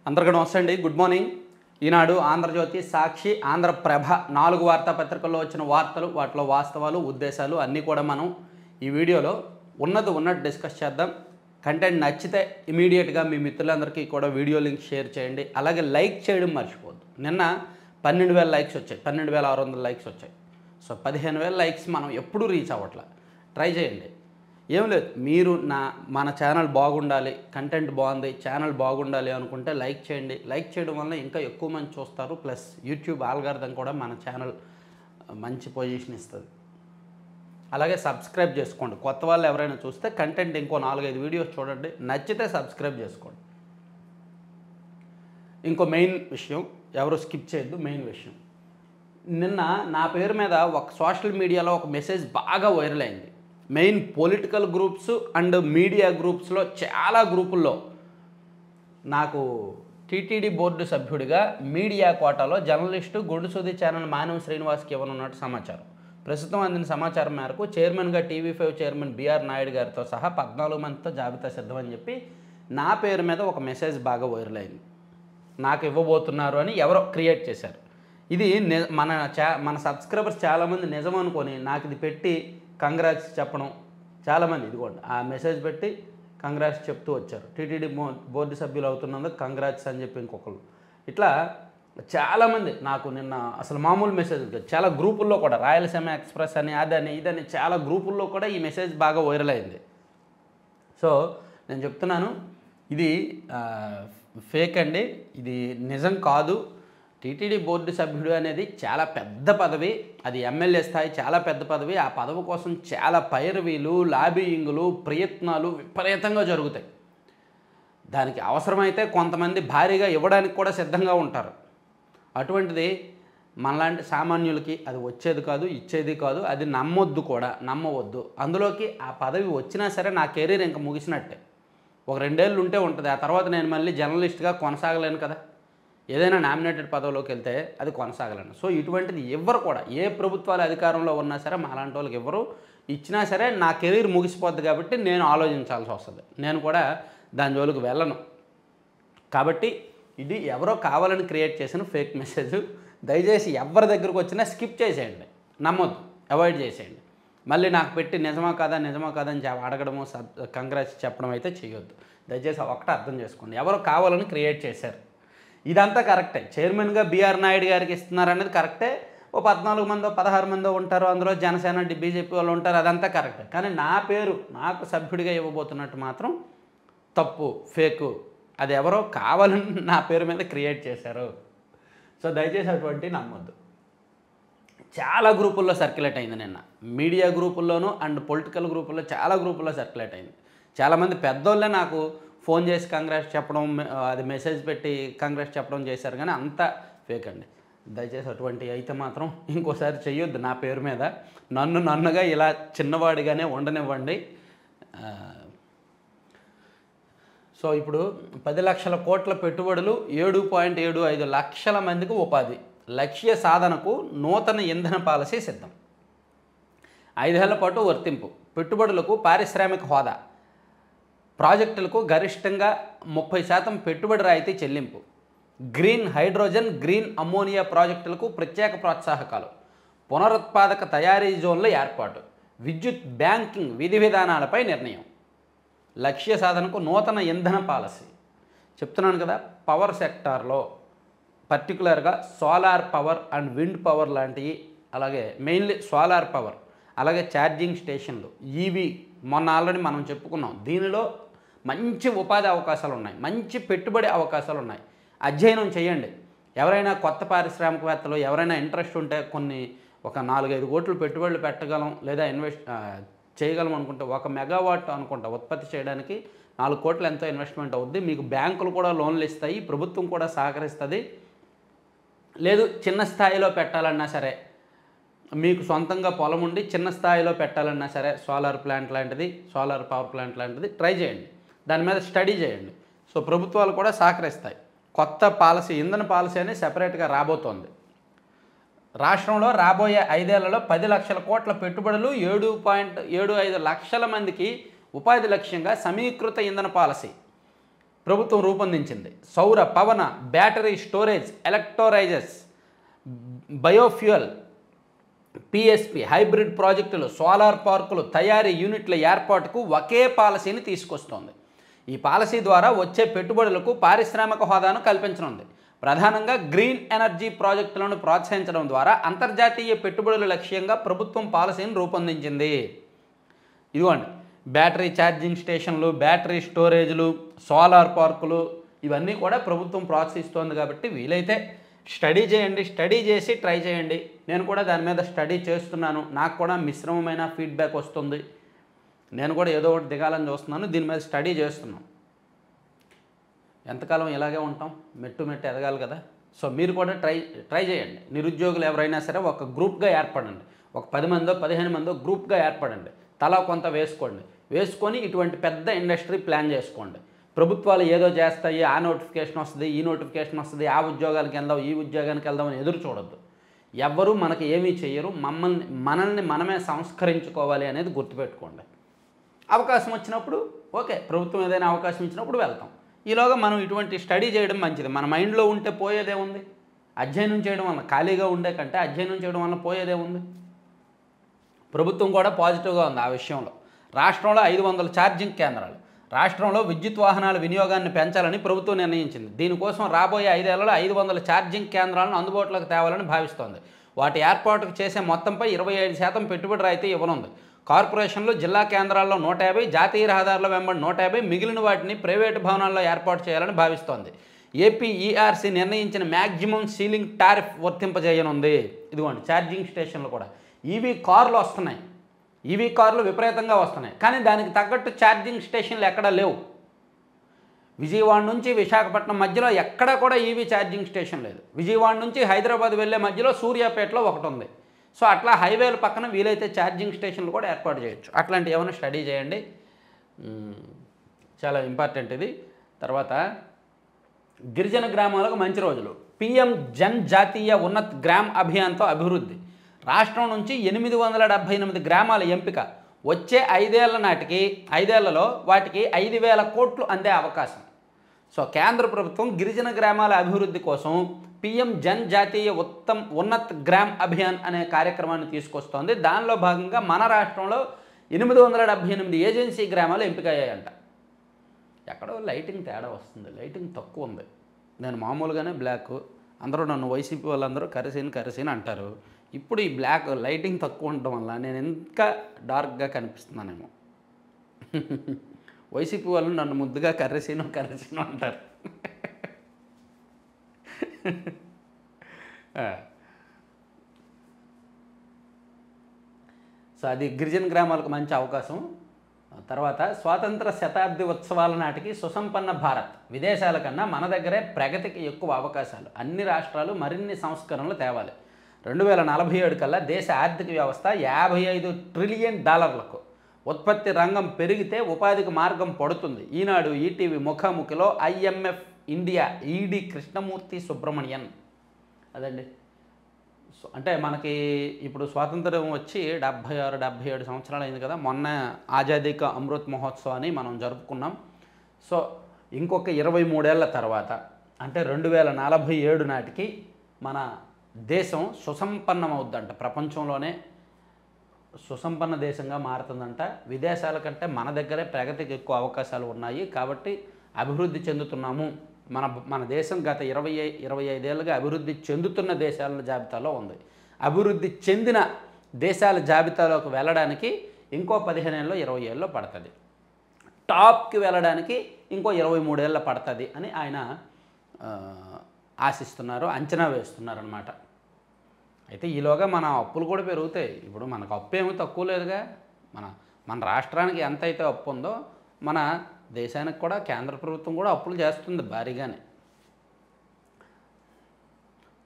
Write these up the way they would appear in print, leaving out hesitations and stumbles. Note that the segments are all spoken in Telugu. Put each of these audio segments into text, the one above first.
అందరికీ నమస్తే అండి. Good morning. ఈనాడు, ఆంధ్రజ్యోతి, సాక్షి, ఆంధ్రప్రభ 4 వార్తాపత్రికల్లో వచ్చిన వార్తలు, వాటిలో వాస్తవాలు, ఉద్దేశాలు అన్నీ కూడా మనం ఈ వీడియోలో ఉన్నట్టు డిస్కస్ చేద్దాం. కంటెంట్ నచ్చితే ఇమీడియట్గా మీ మిత్రులందరికీ కూడా వీడియో లింక్ షేర్ చేయండి. అలాగే లైక్ చేయడం మర్చిపోవద్దు. నిన్న 12,000 లైక్స్ వచ్చాయి, 12,600 లైక్స్ వచ్చాయి. సో 15,000 లైక్స్ మనం ఎప్పుడూ రీచ్ అవ్వట్లే. ట్రై చేయండి. ఏం లేదు, మీరు మన ఛానల్ బాగుండాలి, కంటెంట్ బాగుంది, ఛానల్ బాగుండాలి అనుకుంటే లైక్ చేయండి. లైక్ చేయడం వల్ల ఇంకా ఎక్కువ మంది చూస్తారు. ప్లస్ యూట్యూబ్ ఆల్గారిథం కూడా మన ఛానల్ మంచి పొజిషన్ ఇస్తుంది. అలాగే సబ్స్క్రైబ్ చేసుకోండి. కొత్త వాళ్ళు ఎవరైనా చూస్తే కంటెంట్ ఇంకో 4-5 వీడియోస్ చూడండి, నచ్చితే సబ్స్క్రైబ్ చేసుకోండి. ఇంకో మెయిన్ విషయం, ఎవరు స్కిప్ చేయొద్దు. మెయిన్ విషయం, నిన్న నా పేరు మీద ఒక సోషల్ మీడియాలో ఒక మెసేజ్ బాగా వైరల్ అయింది. Main political groups and media గ్రూప్స్లో చాలా గ్రూపుల్లో నాకు టీటీడీ బోర్డు సభ్యుడిగా మీడియా కోటాలో జర్నలిస్టు గుండుసూది ఛానల్ మానవ శ్రీనివాస్కి ఇవ్వనున్నట్టు సమాచారం. ప్రస్తుతం అందిన సమాచారం మేరకు చైర్మన్గా టీవీ5 చైర్మన్ బిఆర్ నాయుడు గారితో సహా 14 మందితో జాబితా సిద్ధమని చెప్పి నా పేరు మీద ఒక మెసేజ్ బాగా వైరల్ అయింది. నాకు ఇవ్వబోతున్నారు అని ఎవరో క్రియేట్ చేశారు. ఇది మన సబ్స్క్రైబర్స్ చాలామంది నిజం అనుకొని నాకు ఇది పెట్టి కంగ్రాట్స్ చెప్పడం, చాలామంది ఇదిగోండి ఆ మెసేజ్ పెట్టి కంగ్రాట్స్ చెప్తూ వచ్చారు. టీటీడీ బోర్డు సభ్యులు అవుతున్నందుకు కంగ్రాట్స్ అని చెప్పి ఇంకొకరు. ఇట్లా చాలామంది నాకు నిన్న అసలు మామూలు మెసేజ్, చాలా గ్రూపుల్లో కూడా రాయలసీమ ఎక్స్ప్రెస్ అని అదని ఇదని చాలా గ్రూపుల్లో కూడా ఈ మెసేజ్ బాగా వైరల్ అయింది. సో నేను చెప్తున్నాను, ఇది ఫేక్ అండి, ఇది నిజం కాదు. టీటీడీ బోర్డు సభ్యుడు అనేది చాలా పెద్ద పదవి, అది ఎమ్మెల్యే స్థాయి చాలా పెద్ద పదవి. ఆ పదవి కోసం చాలా పైరవీలు, లాబియింగులు, ప్రయత్నాలు విపరీతంగా జరుగుతాయి. దానికి అవసరమైతే కొంతమంది భారీగా ఇవ్వడానికి కూడా సిద్ధంగా ఉంటారు. అటువంటిది మనలాంటి సామాన్యులకి అది వచ్చేది కాదు, ఇచ్చేది కాదు. అది నమ్మొద్దు కూడా, నమ్మవద్దు. అందులోకి ఆ పదవి వచ్చినా సరే నా కెరీర్ ఇంకా ముగిసినట్టే. ఒక 2 ఏళ్ళు ఉంటే ఉంటుంది. ఆ తర్వాత నేను మళ్ళీ జర్నలిస్ట్గా కొనసాగలేను కదా. ఏదైనా నామినేటెడ్ పదవిలోకి వెళ్తే అది కొనసాగలేను. సో ఇటువంటిది ఎవ్వరు కూడా, ఏ ప్రభుత్వాలు అధికారంలో ఉన్నా సరే మాలాంటి వాళ్ళకి ఎవరు ఇచ్చినా సరే నా కెరీర్ ముగిసిపోద్ది. కాబట్టి నేను ఆలోచించాల్సి వస్తుంది. నేను కూడా దాని జోలికి వెళ్ళను. కాబట్టి ఇది ఎవరో కావాలని క్రియేట్ చేసిన ఫేక్ మెసేజ్. దయచేసి ఎవరి దగ్గరకు వచ్చినా స్కిప్ చేసేయండి, నమ్మొద్దు, అవాయిడ్ చేసేయండి. మళ్ళీ నాకు పెట్టి నిజమా కాదా అని అడగడము, కంగ్రాట్స్ చెప్పడం అయితే చేయొద్దు. దయచేసి ఒకటే అర్థం చేసుకోండి, ఎవరో కావాలని క్రియేట్ చేశారు. ఇదంతా కరెక్టే. చైర్మన్గా బిఆర్ నాయుడు గారికి ఇస్తున్నారనేది కరెక్టే. ఓ 14 మందో 16 మందో ఉంటారు, అందులో జనసేన బీజేపీ వాళ్ళు ఉంటారు, అదంతా కరెక్టే. కానీ నా పేరు నాకు సభ్యుడిగా ఇవ్వబోతున్నట్టు మాత్రం తప్పు, ఫేకు. అది ఎవరో కావాలని నా పేరు మీద క్రియేట్ చేశారు. సో దయచేసి అటువంటి నమ్మొద్దు. చాలా గ్రూపుల్లో సర్క్యులేట్ అయింది నిన్న, మీడియా గ్రూపుల్లోనూ అండ్ పొలిటికల్ గ్రూపుల్లో చాలా గ్రూపుల్లో సర్క్యులేట్ అయింది. చాలామంది పెద్దోళ్ళే నాకు ఫోన్ చేసి కంగ్రాట్స్ చెప్పడం, అది మెసేజ్ పెట్టి కంగ్రాట్స్ చెప్పడం చేశారు. కానీ అంతా ఫేక్ అండి. దయచేసి అటువంటి అయితే మాత్రం ఇంకోసారి చెయ్యొద్దు. నా పేరు మీద నన్నుగా ఇలా చిన్నవాడిగానే ఉండనివ్వండి. సో ఇప్పుడు 10 లక్షల కోట్ల పెట్టుబడులు, 7.75 లక్షల మందికి ఉపాధి, లక్ష్య సాధనకు నూతన ఇంధన పాలసీ సిద్ధం. 5 ఏళ్ల పాటు వర్తింపు, పెట్టుబడులకు పారిశ్రామిక హోదా, ప్రాజెక్టులకు గరిష్టంగా 30% పెట్టుబడి రాయితీ చెల్లింపు, గ్రీన్ హైడ్రోజన్, గ్రీన్ అమ్మోనియా ప్రాజెక్టులకు ప్రత్యేక ప్రోత్సాహకాలు, పునరుత్పాదక తయారీ జోన్ల ఏర్పాటు, విద్యుత్ బ్యాంకింగ్ విధి విధానాలపై నిర్ణయం, లక్ష్య సాధనకు నూతన ఇంధన పాలసీ. చెప్తున్నాను కదా, పవర్ సెక్టార్లో పర్టికులర్గా solar power and wind power లాంటివి, అలాగే మెయిన్లీ సోలార్ పవర్, అలాగే ఛార్జింగ్ స్టేషన్లు, ఈవీ మొన్న ఆల్రెడీ మనం చెప్పుకున్నాం. దీనిలో మంచి ఉపాధి అవకాశాలు ఉన్నాయి, మంచి పెట్టుబడి అవకాశాలు ఉన్నాయి. అధ్యయనం చేయండి. ఎవరైనా కొత్త పారిశ్రామికవేత్తలు ఎవరైనా ఇంట్రెస్ట్ ఉంటే ఒక 4-5 కోట్లు పెట్టుబడులు పెట్టగలం, లేదా చేయగలం అనుకుంటే 1 మెగావాట్ అనుకుంటా ఉత్పత్తి చేయడానికి 4 కోట్లు ఎంతో ఇన్వెస్ట్మెంట్ అవుద్ది. మీకు బ్యాంకులు కూడా లోన్లు ఇస్తాయి, ప్రభుత్వం కూడా సహకరిస్తుంది. లేదు చిన్న స్థాయిలో పెట్టాలన్నా సరే, మీకు సొంతంగా పొలం ఉండి చిన్న స్థాయిలో పెట్టాలన్నా సరే, సోలార్ ప్లాంట్ లాంటిది, సోలార్ పవర్ ప్లాంట్ లాంటిది ట్రై చేయండి. దాని మీద స్టడీ చేయండి. సో ప్రభుత్వాలు కూడా సహకరిస్తాయి. కొత్త పాలసీ, ఇంధన పాలసీ అనేది సెపరేట్గా రాబోతోంది. రాష్ట్రంలో రాబోయే 5 ఏళ్లలో 10 లక్షల కోట్ల పెట్టుబడులు, 7.75 లక్షల మందికి ఉపాధి లక్ష్యంగా సమీకృత ఇంధన పాలసీ. ప్రభుత్వం రూపొందించింది. సౌర, పవన, battery storage, electrolysers, biofuel, PSP, hybrid ప్రాజెక్టులు, సోలార్ పార్కులు, తయారీ యూనిట్ల ఏర్పాటుకు ఒకే పాలసీని తీసుకొస్తోంది. ఈ పాలసీ ద్వారా వచ్చే పెట్టుబడులకు పారిశ్రామిక హోదాను కల్పించనుంది. ప్రధానంగా గ్రీన్ ఎనర్జీ ప్రాజెక్టులను ప్రోత్సహించడం ద్వారా అంతర్జాతీయ పెట్టుబడుల లక్ష్యంగా ప్రభుత్వం పాలసీని రూపొందించింది. ఇదిగోండి, బ్యాటరీ ఛార్జింగ్ స్టేషన్లు, బ్యాటరీ స్టోరేజ్లు, సోలార్ పార్కులు ఇవన్నీ కూడా ప్రభుత్వం ప్రోత్సహిస్తోంది. కాబట్టి వీలైతే స్టడీ చేయండి, స్టడీ చేసి ట్రై చేయండి. నేను కూడా దాని మీద స్టడీ చేస్తున్నాను. నాకు కూడా మిశ్రమమైన ఫీడ్బ్యాక్ వస్తుంది. నేను కూడా ఏదో ఒకటి దిగాలని చూస్తున్నాను. దీని మీద స్టడీ చేస్తున్నాను. ఎంతకాలం ఇలాగే ఉంటాం? మెట్టు మెట్టు ఎదగాలి కదా. సో మీరు కూడా ట్రై చేయండి. నిరుద్యోగులు ఎవరైనా సరే ఒక గ్రూప్గా ఏర్పడండి. ఒక 10 మందో 15 మందో గ్రూప్గా ఏర్పడండి. తలా కొంత వేసుకొని ఇటువంటి పెద్ద ఇండస్ట్రీ ప్లాన్ చేసుకోండి. ప్రభుత్వాలు ఏదో చేస్తాయి, ఆ నోటిఫికేషన్ వస్తుంది, ఈ నోటిఫికేషన్ వస్తుంది, ఆ ఉద్యోగానికి వెళ్దాం, ఈ ఉద్యోగానికి వెళ్దామని ఎదురు చూడొద్దు. ఎవ్వరూ మనకి ఏమీ చెయ్యరు. మనల్ని మనమే సంస్కరించుకోవాలి అనేది గుర్తుపెట్టుకోండి. అవకాశం వచ్చినప్పుడు ఓకే, ప్రభుత్వం ఏదైనా అవకాశం ఇచ్చినప్పుడు వెళ్తాం. ఈలోగా మనం ఇటువంటి స్టడీ చేయడం మంచిది. మన మైండ్లో ఉంటే పోయేదేముంది? అధ్యయనం చేయడం వల్ల, ఖాళీగా ఉండే కంటే అధ్యయనం చేయడం వల్ల పోయేదేముంది? ప్రభుత్వం కూడా పాజిటివ్గా ఉంది ఆ విషయంలో. రాష్ట్రంలో 500 ఛార్జింగ్ కేంద్రాలు. రాష్ట్రంలో విద్యుత్ వాహనాల వినియోగాన్ని పెంచాలని ప్రభుత్వం నిర్ణయించింది. దీనికోసం రాబోయే 5 ఏళ్లలో 500 ఛార్జింగ్ కేంద్రాలను అందుబాటులోకి తేవాలని భావిస్తోంది. వాటి ఏర్పాటుకు చేసే మొత్తంపై 25% పెట్టుబడి రాయితీ ఇవ్వనుంది. కార్పొరేషన్లు, జిల్లా కేంద్రాల్లో 150, జాతీయ రహదారుల వెంబడి 150, మిగిలిన వాటిని ప్రైవేటు భవనాల్లో ఏర్పాటు చేయాలని భావిస్తోంది. ఏపీఈఆర్సీ నిర్ణయించిన మ్యాక్సిమం సీలింగ్ టారిఫ్ వర్తింపజేయనుంది. ఇదిగోండి, ఛార్జింగ్ స్టేషన్లు కూడా. ఈవీ కార్లు వస్తున్నాయి. ఈవీ కార్లు విపరీతంగా వస్తున్నాయి. కానీ దానికి తగ్గట్టు ఛార్జింగ్ స్టేషన్లు ఎక్కడా లేవు. విజయవాడ నుంచి విశాఖపట్నం మధ్యలో ఎక్కడా కూడా ఈవీ ఛార్జింగ్ స్టేషన్ లేదు. విజయవాడ నుంచి హైదరాబాద్ వెళ్ళే మధ్యలో సూర్యాపేటలో ఒకటి ఉంది. సో అట్లా హైవేల పక్కన వీలైతే ఛార్జింగ్ స్టేషన్లు కూడా ఏర్పాటు చేయొచ్చు. అట్లాంటి ఏమైనా స్టడీ చేయండి. చాలా ఇంపార్టెంట్ ఇది. తర్వాత గిరిజన గ్రామాలకు మంచి రోజులు. పీఎం జన్ జాతీయ ఉన్నత్ గ్రామ్ అభియాన్తో అభివృద్ధి. రాష్ట్రం నుంచి 878 గ్రామాల ఎంపిక. వచ్చే 5 ఏళ్లలో వాటికి 5,000 కోట్లు అందే అవకాశం. సో కేంద్ర ప్రభుత్వం గిరిజన గ్రామాల అభివృద్ధి కోసం పీఎం జన్ జాతీయ ఉన్నత్ గ్రామ్ అభియాన్ అనే కార్యక్రమాన్ని తీసుకొస్తోంది. దానిలో భాగంగా మన రాష్ట్రంలో 878 ఏజెన్సీ గ్రామాలు ఎంపికయ్యాయంట. ఎక్కడో లైటింగ్ తేడా వస్తుంది, లైటింగ్ తక్కువ ఉంది. నేను మామూలుగానే బ్లాక్, అందరూ నన్ను వైసీపీ వాళ్ళందరూ కరసీని అంటారు. ఇప్పుడు ఈ బ్లాక్ లైటింగ్ తక్కువ ఉండడం వల్ల నేను ఇంకా డార్క్గా కనిపిస్తున్నానేమో. వైసీపీ వాళ్ళు నన్ను ముద్దుగా కర్రసీను అంటారు. సో అది గిరిజన గ్రామాలకు మంచి అవకాశం. తర్వాత స్వాతంత్ర శతాబ్ది ఉత్సవాల నాటికి సుసంపన్న భారత్. విదేశాల కన్నా మన దగ్గరే ప్రగతికి ఎక్కువ అవకాశాలు. అన్ని రాష్ట్రాలు మరిన్ని సంస్కరణలు తేవాలి. 2047 కల్లా దేశ ఆర్థిక వ్యవస్థ $55 ట్రిలియన్. ఉత్పత్తి రంగం పెరిగితే ఉపాధికి మార్గం పడుతుంది. ఈనాడు ఈటీవీ ముఖాముఖిలో IMF India ED Krishnamurthy Subramanian. అదండి. సో అంటే మనకి ఇప్పుడు స్వాతంత్రం వచ్చి 76-77 సంవత్సరాలు అయింది కదా. మొన్న ఆజాదీ కా అమృత్ మహోత్సవాన్ని మనం జరుపుకున్నాం. సో ఇంకొక 23 ఏళ్ల తర్వాత అంటే 2047 నాటికి మన దేశం సుసంపన్నమవుద్దంట. ప్రపంచంలోనే సుసంపన్న దేశంగా మారుతుందంట. విదేశాల కంటే మన దగ్గరే ప్రగతికి ఎక్కువ అవకాశాలు ఉన్నాయి. కాబట్టి అభివృద్ధి చెందుతున్నాము. మన దేశం గత 20-25 ఏళ్ళుగా అభివృద్ధి చెందుతున్న దేశాల జాబితాలో ఉంది. అభివృద్ధి చెందిన దేశాల జాబితాలోకి వెళ్ళడానికి ఇంకో 15 ఏళ్ళలో 20 ఏళ్ళలో పడుతుంది. టాప్కి వెళ్ళడానికి ఇంకో 23 ఏళ్ళ పడుతుంది అని ఆయన ఆశిస్తున్నారు, అంచనా వేస్తున్నారు అన్నమాట. అయితే ఈలోగా మన అప్పులు కూడా పెరుగుతాయి. ఇప్పుడు మనకు అప్పు ఏమీ తక్కువ లేదుగా. మన రాష్ట్రానికి ఎంత అయితే అప్పు ఉందో మన దేశానికి కూడా కేంద్ర ప్రభుత్వం కూడా అప్పులు చేస్తుంది భారీగానే.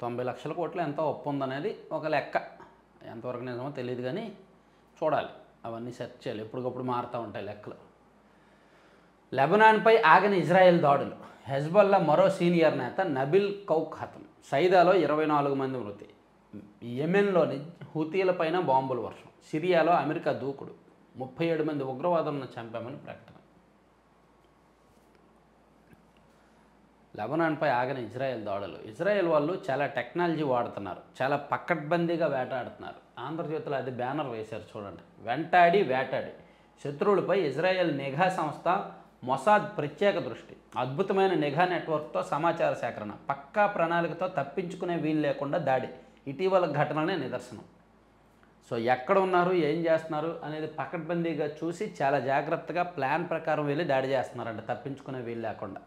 90 లక్షల కోట్లు ఎంతో అప్పు ఉందనేది ఒక లెక్క. ఎంతవరకు నిజమో తెలియదు కానీ చూడాలి. అవన్నీ సెర్చ్ చేయాలి. ఎప్పటికప్పుడు మారుతూ ఉంటాయి లెక్కలు. లెబనాన్పై ఆగని ఇజ్రాయెల్ దాడులు. హెజ్బొల్లా మరో సీనియర్ నేత నబిల్ కౌక్ హతం. సైదాలో 24 మంది మృతి. యెమెన్లోని హూతీలపైన బాంబుల వర్షం. సిరియాలో అమెరికా దూకుడు. 37 మంది ఉగ్రవాదులను చంపామని ప్రకటన. లెబనాన్పై ఆగని ఇజ్రాయెల్ దాడులు. ఇజ్రాయెల్ వాళ్ళు చాలా టెక్నాలజీ వాడుతున్నారు, చాలా పకడ్బందీగా వేటాడుతున్నారు. ఆంధ్రజ్యోతిలో అది బ్యానర్ వేశారు చూడండి. వెంటాడి వేటాడి శత్రువులపై ఇజ్రాయెల్ నిఘా సంస్థ మొసాద్ ప్రత్యేక దృష్టి. అద్భుతమైన నిఘా నెట్వర్క్తో సమాచార సేకరణ, పక్కా ప్రణాళికతో తప్పించుకునే వీలు లేకుండా దాడి. ఇటీవల ఘటనలనే నిదర్శనం. సో ఎక్కడ ఉన్నారు, ఏం చేస్తున్నారు అనేది పకడ్బందీగా చూసి చాలా జాగ్రత్తగా ప్లాన్ ప్రకారం వెళ్ళి దాడి చేస్తున్నారంట, తప్పించుకునే వీలు లేకుండా.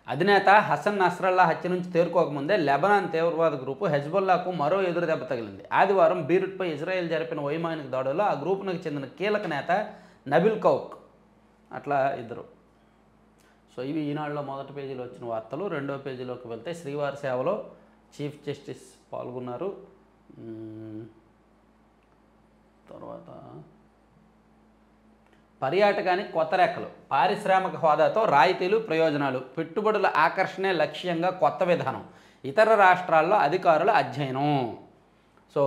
అధినేత హసన్ నస్రల్లా హత్య నుంచి తేరుకోకముందే లెబనాన్ తీవ్రవాద గ్రూపు హెజ్బొల్లాకు మరో ఎదురు దెబ్బ తగిలింది. ఆదివారం బీరుట్పై ఇజ్రాయెల్ జరిపిన వైమానిక దాడుల్లో ఆ గ్రూపునకు చెందిన కీలక నేత నబిల్ కౌక్ అట్లా ఇద్దరు. సో ఇవి ఈనాడులో మొదటి పేజీలో వచ్చిన వార్తలు. రెండో పేజీలోకి వెళ్తే శ్రీవారి సేవలో చీఫ్ జస్టిస్ పాల్గొన్నారు. తర్వాత పర్యాటకానికి కొత్త రెక్కలు, పారిశ్రామిక హోదాతో రాయితీలు, ప్రయోజనాలు, పెట్టుబడుల ఆకర్షణే లక్ష్యంగా కొత్త విధానం, ఇతర రాష్ట్రాల్లో అధికారుల అధ్యయనం. సో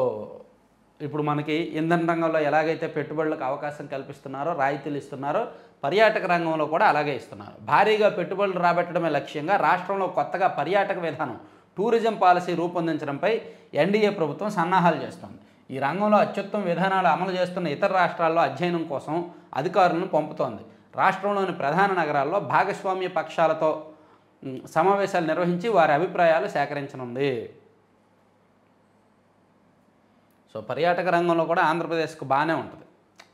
ఇప్పుడు మనకి ఇంధన రంగంలో ఎలాగైతే పెట్టుబడులకు అవకాశం కల్పిస్తున్నారో, రాయితీలు ఇస్తున్నారో, పర్యాటక రంగంలో కూడా అలాగే ఇస్తున్నారు. భారీగా పెట్టుబడులు రాబట్టడమే లక్ష్యంగా రాష్ట్రంలో కొత్తగా పర్యాటక విధానం, టూరిజం పాలసీ రూపొందించడంపై ఎన్డీఏ ప్రభుత్వం సన్నాహాలు చేస్తోంది. ఈ రంగంలో అత్యుత్తమ విధానాలు అమలు చేస్తున్న ఇతర రాష్ట్రాల్లో అధ్యయనం కోసం అధికారులను పంపుతోంది. రాష్ట్రంలోని ప్రధాన నగరాల్లో భాగస్వామ్య పక్షాలతో సమావేశాలు నిర్వహించి వారి అభిప్రాయాలు సేకరించనుంది. సో పర్యాటక రంగంలో కూడా ఆంధ్రప్రదేశ్కు బాగానే ఉంటుంది.